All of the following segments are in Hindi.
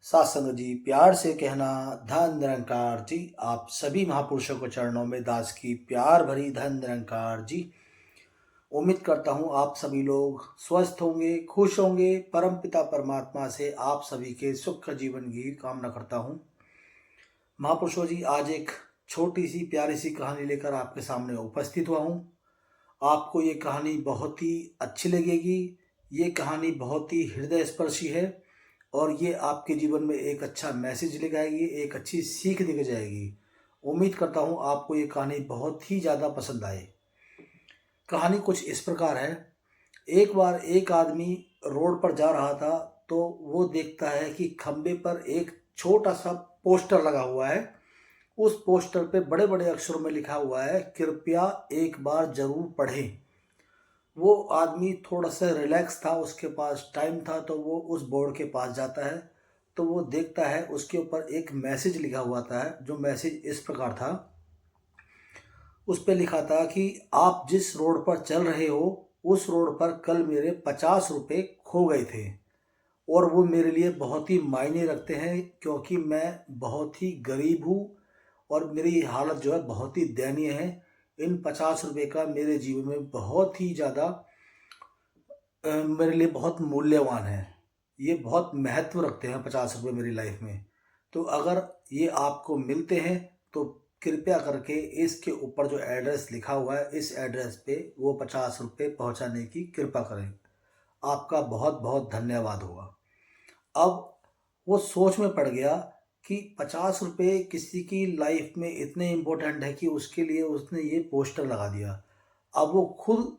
सात संगत जी, प्यार से कहना धन निरंकार जी। आप सभी महापुरुषों को चरणों में दास की प्यार भरी धन निरंकार जी। उम्मीद करता हूँ आप सभी लोग स्वस्थ होंगे, खुश होंगे। परम पिता परमात्मा से आप सभी के सुख जीवन की कामना करता हूँ। महापुरुषों जी, आज एक छोटी सी प्यारी सी कहानी लेकर आपके सामने उपस्थित हुआ हूँ। आपको ये कहानी बहुत ही अच्छी लगेगी। ये कहानी बहुत ही हृदय स्पर्शी है और ये आपके जीवन में एक अच्छा मैसेज लेकर आएगी, एक अच्छी सीख देकर जाएगी। उम्मीद करता हूँ आपको ये कहानी बहुत ही ज़्यादा पसंद आए। कहानी कुछ इस प्रकार है। एक बार एक आदमी रोड पर जा रहा था तो वो देखता है कि खंबे पर एक छोटा सा पोस्टर लगा हुआ है। उस पोस्टर पे बड़े बड़े अक्षरों में लिखा हुआ है, कृपया एक बार जरूर पढ़ें। वो आदमी थोड़ा सा रिलैक्स था, उसके पास टाइम था, तो वो उस बोर्ड के पास जाता है। तो वो देखता है उसके ऊपर एक मैसेज लिखा हुआ था। जो मैसेज इस प्रकार था, उस पे लिखा था कि आप जिस रोड पर चल रहे हो उस रोड पर कल मेरे 50 रुपये खो गए थे और वो मेरे लिए बहुत ही मायने रखते हैं, क्योंकि मैं बहुत ही गरीब हूँ और मेरी हालत जो है बहुत ही दयनीय है। इन 50 रुपये का मेरे जीवन में बहुत ही ज़्यादा मेरे लिए बहुत मूल्यवान है। ये बहुत महत्व रखते हैं 50 रुपये मेरी लाइफ में। तो अगर ये आपको मिलते हैं तो कृपया करके इसके ऊपर जो एड्रेस लिखा हुआ है, इस एड्रेस पे वो 50 रुपये पहुँचाने की कृपा करें। आपका बहुत बहुत धन्यवाद होगा। अब वो सोच में पड़ गया कि 50 रुपये किसी की लाइफ में इतने इम्पोर्टेंट है कि उसके लिए उसने ये पोस्टर लगा दिया। अब वो खुद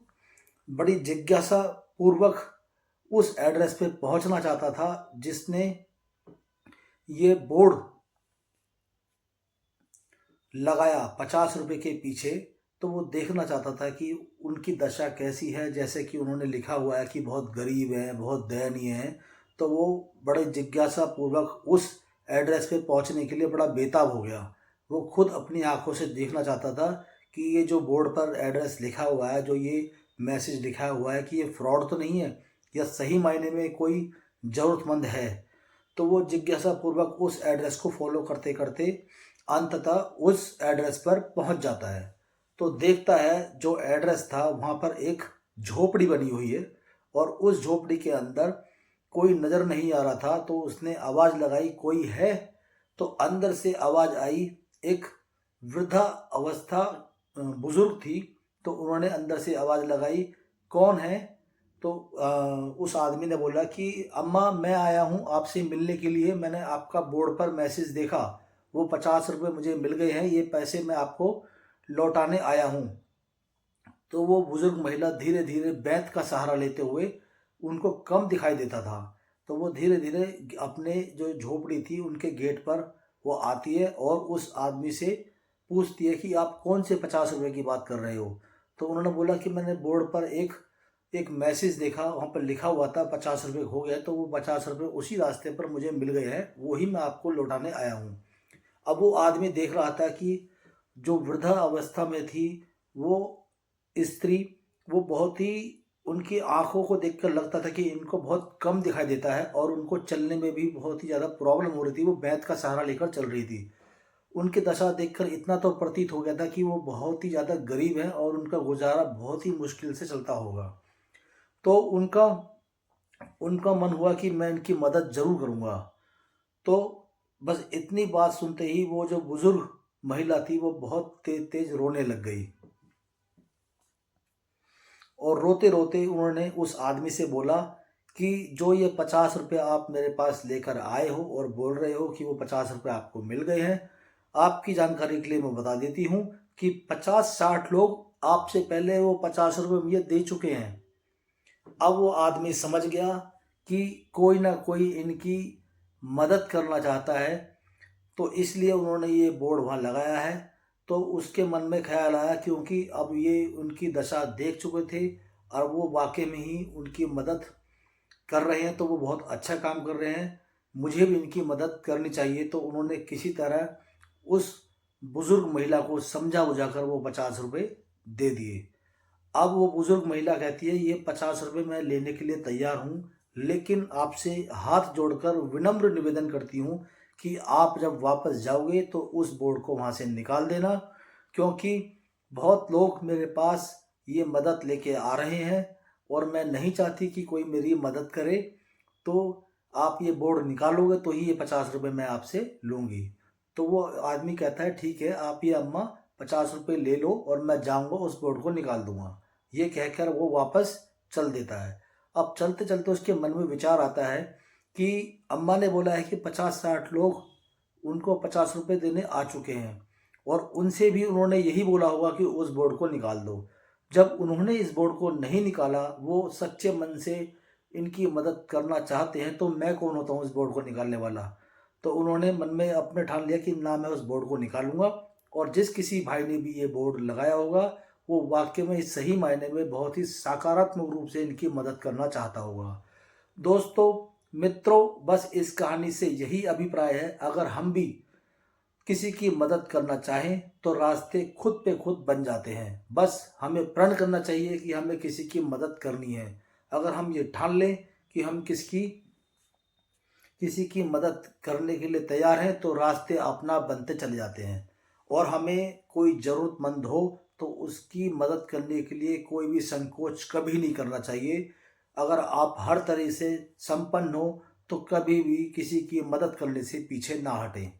बड़ी जिज्ञासा पूर्वक उस एड्रेस पे पहुंचना चाहता था जिसने ये बोर्ड लगाया 50 रुपये के पीछे। तो वो देखना चाहता था कि उनकी दशा कैसी है, जैसे कि उन्होंने लिखा हुआ है कि बहुत गरीब हैं, बहुत दयनीय हैं। तो वो बड़े जिज्ञासा पूर्वक उस एड्रेस पे पहुंचने के लिए बड़ा बेताब हो गया। वो खुद अपनी आंखों से देखना चाहता था कि ये जो बोर्ड पर एड्रेस लिखा हुआ है, जो ये मैसेज लिखा हुआ है, कि ये फ्रॉड तो नहीं है या सही मायने में कोई ज़रूरतमंद है। तो वो जिज्ञासा पूर्वक उस एड्रेस को फॉलो करते करते अंततः उस एड्रेस पर पहुंच जाता है। तो देखता है जो एड्रेस था वहाँ पर एक झोपड़ी बनी हुई है और उस झोपड़ी के अंदर कोई नज़र नहीं आ रहा था। तो उसने आवाज़ लगाई, कोई है? तो अंदर से आवाज़ आई। एक वृद्धा अवस्था बुजुर्ग थी। तो उन्होंने अंदर से आवाज़ लगाई, कौन है? तो उस आदमी ने बोला कि अम्मा, मैं आया हूँ आपसे मिलने के लिए। मैंने आपका बोर्ड पर मैसेज देखा, वो 50 रुपये मुझे मिल गए हैं, ये पैसे मैं आपको लौटाने आया हूँ। तो वो बुजुर्ग महिला धीरे धीरे बैत का सहारा लेते हुए, उनको कम दिखाई देता था, तो वो धीरे धीरे अपने जो झोपड़ी थी उनके गेट पर वो आती है और उस आदमी से पूछती है कि आप कौन से 50 रुपये की बात कर रहे हो। तो उन्होंने बोला कि मैंने बोर्ड पर एक एक मैसेज देखा, वहाँ पर लिखा हुआ था 50 रुपये हो गए, तो वो 50 रुपये उसी रास्ते पर मुझे मिल गए हैं, वही मैं आपको लौटाने आया हूँ। अब वो आदमी देख रहा था कि जो वृद्धा अवस्था में थी वो स्त्री, वो बहुत ही, उनकी आंखों को देखकर लगता था कि इनको बहुत कम दिखाई देता है और उनको चलने में भी बहुत ही ज़्यादा प्रॉब्लम हो रही थी। वो बैत का सहारा लेकर चल रही थी। उनकी दशा देखकर इतना तो प्रतीत हो गया था कि वो बहुत ही ज़्यादा गरीब हैं और उनका गुजारा बहुत ही मुश्किल से चलता होगा। तो उनका उनका मन हुआ कि मैं इनकी मदद ज़रूर करूँगा। तो बस इतनी बात सुनते ही वो जो बुजुर्ग महिला थी वो बहुत तेज तेज रोने लग गई और रोते रोते उन्होंने उस आदमी से बोला कि जो ये 50 रुपये आप मेरे पास लेकर आए हो और बोल रहे हो कि वो 50 रुपये आपको मिल गए हैं, आपकी जानकारी के लिए मैं बता देती हूँ कि 50-60 लोग आपसे पहले वो 50 रुपये मुझे दे चुके हैं। अब वो आदमी समझ गया कि कोई ना कोई इनकी मदद करना चाहता है, तो इसलिए उन्होंने ये बोर्ड वहाँ लगाया है। तो उसके मन में ख्याल आया, क्योंकि अब ये उनकी दशा देख चुके थे और वो वाकई में ही उनकी मदद कर रहे हैं, तो वो बहुत अच्छा काम कर रहे हैं, मुझे भी इनकी मदद करनी चाहिए। तो उन्होंने किसी तरह उस बुजुर्ग महिला को समझा बुझाकर वो 50 रुपये दे दिए। अब वो बुजुर्ग महिला कहती है, ये 50 रुपये मैं लेने के लिए तैयार हूँ, लेकिन आपसे हाथ जोड़कर विनम्र निवेदन करती हूँ कि आप जब वापस जाओगे तो उस बोर्ड को वहाँ से निकाल देना, क्योंकि बहुत लोग मेरे पास ये मदद लेके आ रहे हैं और मैं नहीं चाहती कि कोई मेरी मदद करे। तो आप ये बोर्ड निकालोगे तो ही ये 50 रुपये मैं आपसे लूँगी। तो वो आदमी कहता है ठीक है, आप ये अम्मा 50 रुपये ले लो और मैं जाऊँगा उस बोर्ड को निकाल दूँगा। ये कहकर वो वापस चल देता है। अब चलते चलते उसके मन में विचार आता है कि अम्मा ने बोला है कि 50-60 लोग उनको 50 रुपये देने आ चुके हैं और उनसे भी उन्होंने यही बोला होगा कि उस बोर्ड को निकाल दो। जब उन्होंने इस बोर्ड को नहीं निकाला, वो सच्चे मन से इनकी मदद करना चाहते हैं, तो मैं कौन होता हूँ इस बोर्ड को निकालने वाला। तो उन्होंने मन में अपने ठान लिया कि ना मैं उस बोर्ड को निकालूंगा। और जिस किसी भाई ने भी ये बोर्ड लगाया होगा वो वाकई में सही मायने में बहुत ही सकारात्मक रूप से इनकी मदद करना चाहता होगा। दोस्तों, मित्रों, बस इस कहानी से यही अभिप्राय है, अगर हम भी किसी की मदद करना चाहें तो रास्ते खुद पे खुद बन जाते हैं। बस हमें प्रण करना चाहिए कि हमें किसी की मदद करनी है। अगर हम ये ठान लें कि हम किसी की मदद करने के लिए तैयार हैं तो रास्ते अपना बनते चले जाते हैं। और हमें कोई ज़रूरतमंद हो तो उसकी मदद करने के लिए कोई भी संकोच कभी नहीं करना चाहिए। अगर आप हर तरह से संपन्न हो तो कभी भी किसी की मदद करने से पीछे ना हटें।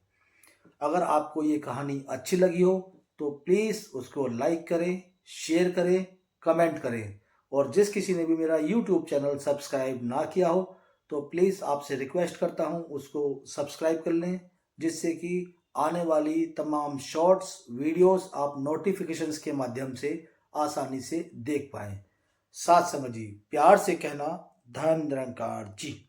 अगर आपको ये कहानी अच्छी लगी हो तो प्लीज़ उसको लाइक करें, शेयर करें, कमेंट करें। और जिस किसी ने भी मेरा यूट्यूब चैनल सब्सक्राइब ना किया हो तो प्लीज़ आपसे रिक्वेस्ट करता हूँ उसको सब्सक्राइब कर लें, जिससे कि आने वाली तमाम शॉर्ट्स वीडियोस आप नोटिफिकेशंस के माध्यम से आसानी से देख पाएँ। साथ समझिए, प्यार से कहना, धन निरंकार जी।